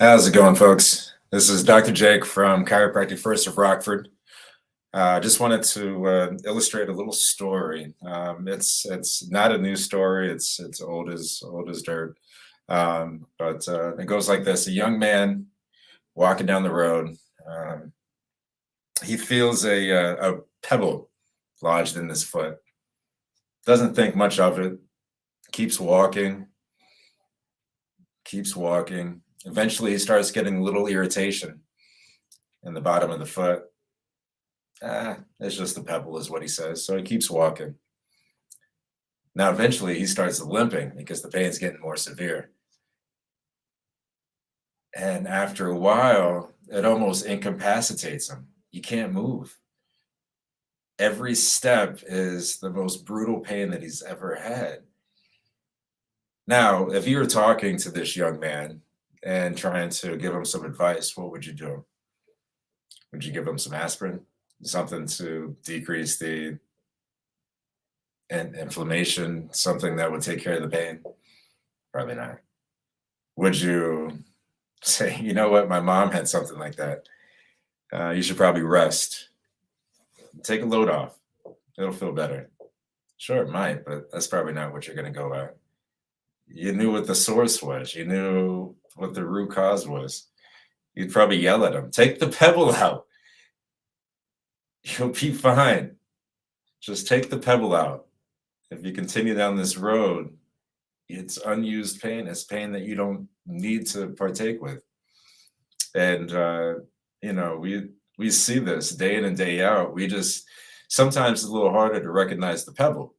How's it going, folks? This is Dr. Jake from Chiropractic First of Rockford. Just wanted to illustrate a little story. It's not a new story. It's old as dirt. But it goes like this: a young man walking down the road. Um, he feels a pebble lodged in his foot. Doesn't think much of it. Keeps walking. Keeps walking. Eventually, he starts getting a little irritation in the bottom of the foot. It's just a pebble, is what he says. So he keeps walking. Now, eventually, he starts limping because the pain's getting more severe. And after a while, it almost incapacitates him. You can't move. Every step is the most brutal pain that he's ever had. Now, if you were talking to this young man and trying to give him some advice, what would you do? Would you give him some aspirin? Something to decrease the inflammation, something that would take care of the pain? Probably not. Would you say, you know what, my mom had something like that. You should probably rest. Take a load off. It'll feel better. Sure, it might, but that's probably not what you're going to go at. You knew what the source was. You knew what the root cause was. You'd probably yell at him, take the pebble out. You'll be fine. Just take the pebble out. If you continue down this road, it's unused pain. It's pain that you don't need to partake with. And we see this day in and day out. We just sometimes it's a little harder to recognize the pebble.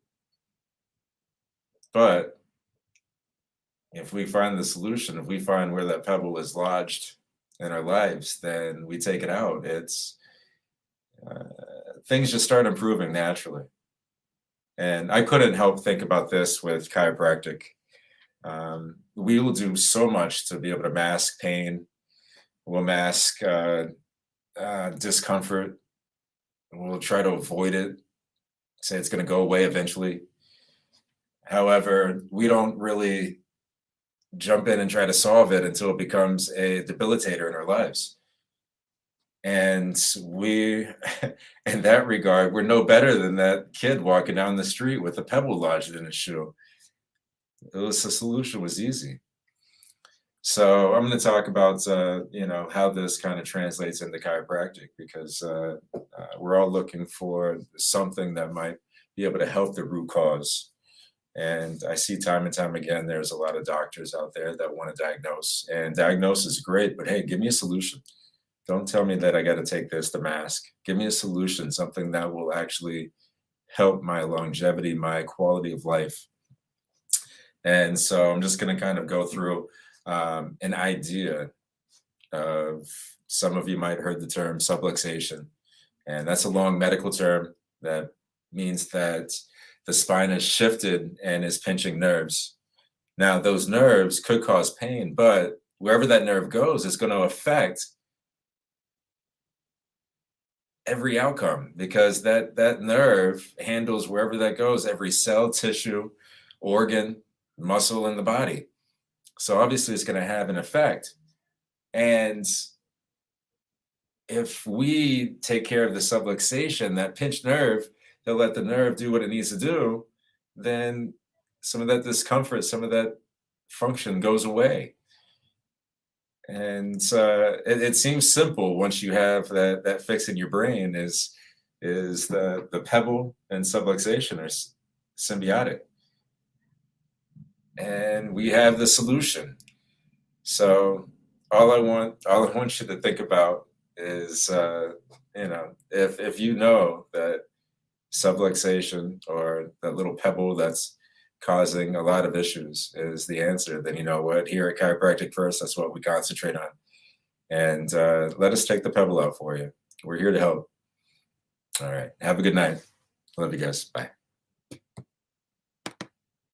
But if we find the solution, if we find where that pebble is lodged in our lives, then we take it out. Things just start improving naturally. And I couldn't help think about this with chiropractic. We will do so much to be able to mask pain. We'll mask discomfort. We'll try to avoid it, say it's going to go away eventually. However, we don't really jump in and try to solve it until it becomes a debilitator in our lives. And we, in that regard, we're no better than that kid walking down the street with a pebble lodged in his shoe. The solution was easy. So I'm going to talk about, how this kind of translates into chiropractic, because we're all looking for something that might be able to help the root cause. And I see time and time again, there's a lot of doctors out there that want to diagnose, and diagnose is great, but hey, give me a solution. Don't tell me that I got to take this to mask. Give me a solution, something that will actually help my longevity, my quality of life. And so I'm just going to kind of go through an idea of, some of you might have heard the term subluxation. And that's a long medical term that means that the spine is shifted and is pinching nerves. Now, those nerves could cause pain, but wherever that nerve goes, it's going to affect every outcome, because that nerve handles wherever that goes, every cell, tissue, organ, muscle in the body. So obviously it's going to have an effect. And if we take care of the subluxation, that pinched nerve, they'll let the nerve do what it needs to do, then some of that discomfort, some of that function goes away. And it seems simple once you have that fix in your brain, is the pebble and subluxation are symbiotic. And we have the solution. So all I want you to think about is, if you know that subluxation, or that little pebble that's causing a lot of issues, is the answer, then you know what, here at Chiropractic First, that's what we concentrate on. And let us take the pebble out for you. We're here to help. All right. Have a good night. Love you guys. Bye.